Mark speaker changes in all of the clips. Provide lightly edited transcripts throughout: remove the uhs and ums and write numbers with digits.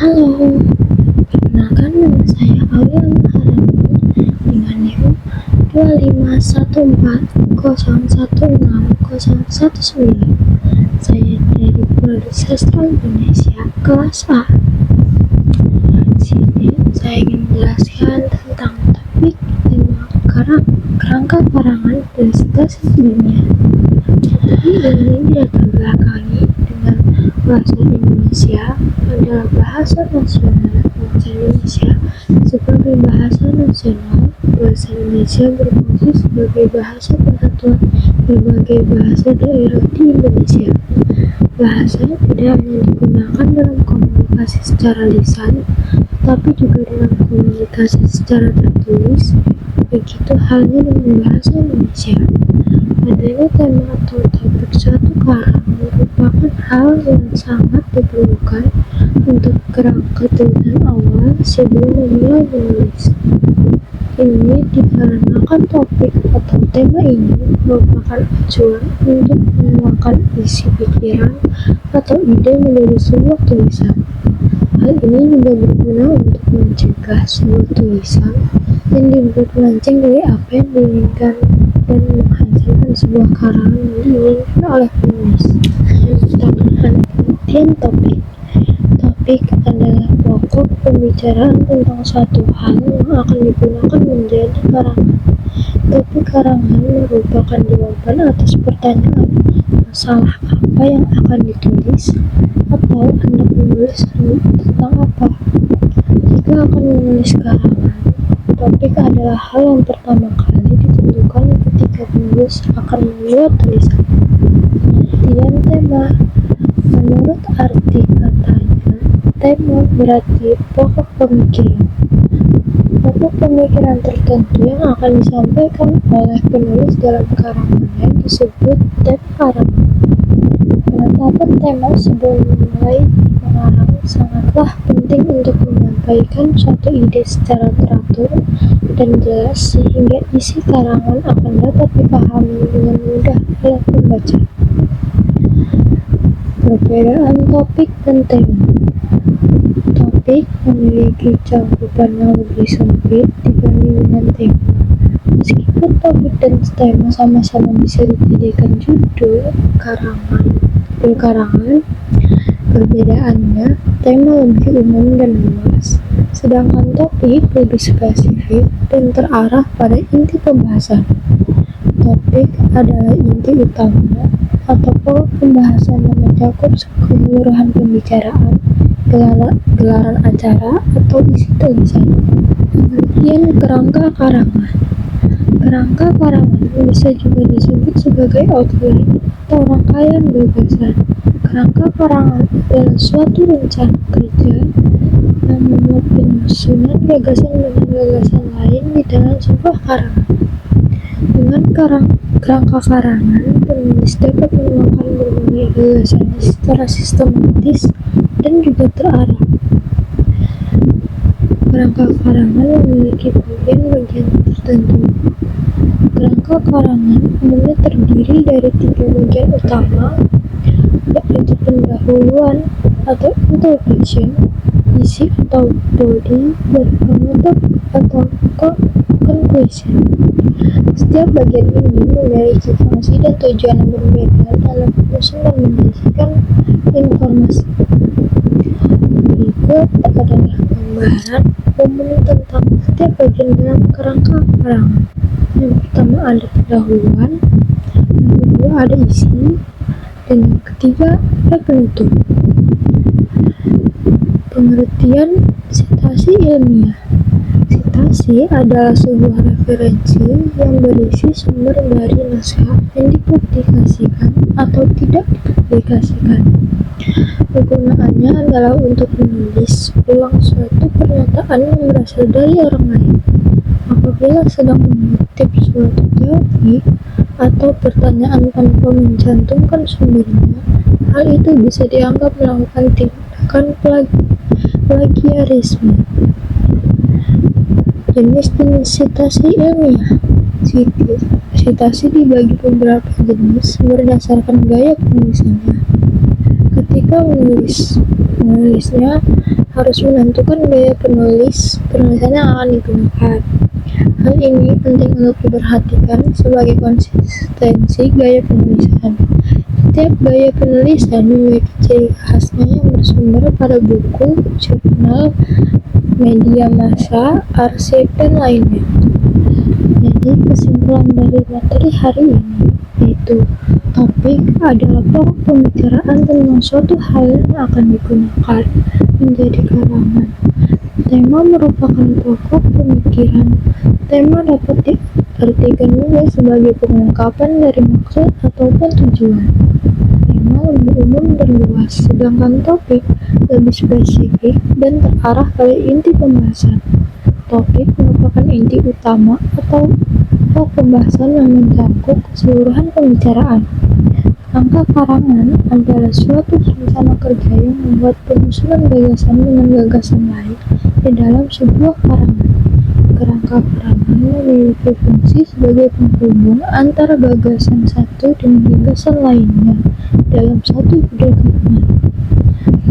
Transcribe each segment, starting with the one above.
Speaker 1: Halo, perkenalkan nama saya Aulia Maharani dengan NIM 25140160119. Saya dari Prodi Sastra Indonesia kelas A. Di sini saya ingin menjelaskan tentang topik tema kerangka karangan dan situasi dunia. Ini dilatar belakangi dengan bahasa Indonesia adalah bahasa nasional. Bahasa Indonesia sebagai bahasa nasional, bahasa Indonesia berfungsi sebagai bahasa persatuan berbagai bahasa daerah di Indonesia. Bahasa tidak hanya digunakan dalam komunikasi secara lisan, tetapi juga dalam komunikasi secara tertulis. Begitu halnya dengan bahasa Indonesia. Adanya tema atau topik suatu karang merupakan hal yang sangat diperlukan untuk kerangka tulisan awal sebelum memulai menulis. Ini dikarenakan topik atau tema ini merupakan acuan untuk menuangkan isi pikiran atau ide menjadi sebuah tulisan. Hal ini juga berguna untuk mencegah sebuah tulisan yang dibuat melenceng dari apa yang diinginkan dan menghasilkan sebuah karangan yang diinginkan oleh penulis. Pengertian topik. Topik adalah pokok pembicaraan tentang suatu hal yang akan digunakan menjadi karangan. Topik karangan merupakan jawaban atas pertanyaan masalah apa yang akan ditulis atau Anda menulis tentang apa. Jika akan menulis karangan, topik adalah hal yang pertama kali ditentukan ketika penulis akan membuat tulisan. Pengertian tema. Menurut arti katanya, tema berarti pokok pemikiran. Pokok pemikiran tertentu yang akan disampaikan oleh penulis dalam karangannya disebut tema karangan. Penetapan tema sebelum memulai mengarang sangatlah penting untuk menyampaikan suatu ide secara teratur dan jelas sehingga isi karangan akan dapat dipahami dengan mudah oleh pembaca. Perbedaan topik dan tema. Topik memiliki cakupan yang lebih sempit dibanding dengan tema. Meskipun topik dan tema sama-sama bisa dijadikan judul karangan, perbedaannya tema lebih umum dan luas, sedangkan topik lebih spesifik dan terarah pada inti pembahasan. Topik adalah inti utama atau pokok pembahasan yang mencakup keseluruhan pembicaraan, gelaran acara, atau isi tulisan. Pengertian kerangka karangan. Kerangka karangan bisa juga disebut sebagai outline atau rangkaian gagasan. Kerangka karangan adalah suatu rencana kerja yang memuat penyusunan gagasan dengan gagasan lain di dalam sebuah karangan. Dengan kerangka karangan, penulis dapat menuangkan berbagai gagasannya secara sistematis dan juga terarah. Kerangka karangan memiliki bagian-bagian tertentu. Kerangka karangan umumnya terdiri dari 3 bagian utama, yaitu pendahuluan atau introduction, isi atau body, dan penutup atau conclusion. Setiap bagian ini memiliki fungsi dan tujuan yang berbeda dalam menyusun dan menyajikan informasi. Berikut adalah gambaran umum tentang setiap bagian dalam kerangka karangan. Yang pertama ada pendahuluan, yang kedua ada isi, dan yang ketiga ada penutup. Pengertian sitasi ilmiah. Sitasi adalah sebuah referensi yang berisi sumber dari naskah yang dipublikasikan atau tidak dipublikasikan. Kegunaannya adalah untuk menulis ulang suatu pernyataan yang berasal dari orang lain. Apabila sedang mengutip suatu teori atau pertanyaan tanpa mencantumkan sumbernya, hal itu bisa dianggap melakukan tindakan plagiarisme. Jenis-jenis sitasi ilmiah. Sitasi dibagi beberapa jenis berdasarkan gaya penulisannya. Ketika menulis Penulisnya harus menentukan gaya penulisan yang akan digunakan. Hal ini penting untuk diperhatikan sebagai konsistensi gaya penulisan. Setiap gaya penulisan memiliki ciri khasnya yang bersumber pada buku, jurnal, media massa, arsip, dan lainnya. Jadi kesimpulan dari materi hari ini yaitu topik adalah pokok pembicaraan tentang suatu hal yang akan digunakan menjadi karangan. Tema merupakan pokok pemikiran. Tema dapat diartikan juga sebagai pengungkapan dari maksud ataupun tujuan. Tema lebih umum dan luas, sedangkan topik lebih spesifik dan terarah pada inti pembahasan. Topik merupakan inti utama atau pembahasan yang mencakup keseluruhan pembicaraan. Angka karangan adalah suatu rencana kerja yang membuat penyusunan gagasan dengan gagasan lain di dalam sebuah karangan. Kerangka karangan memiliki fungsi sebagai penghubung antara gagasan satu dengan gagasan lainnya dalam satu kedekatan.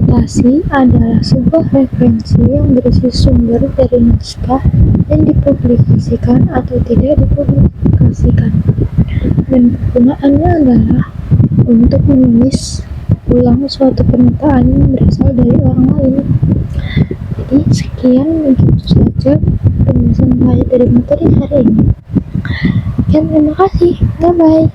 Speaker 1: Citasi adalah sebuah referensi yang berisi sumber dari naskah yang dipublikasikan atau tidak dipublikasikan, dan kegunaannya adalah untuk menulis ulang suatu pernyataan yang berasal dari orang lain. Jadi sekian begitu saja pembahasan saya dari materi hari ini. Terima kasih. Bye bye.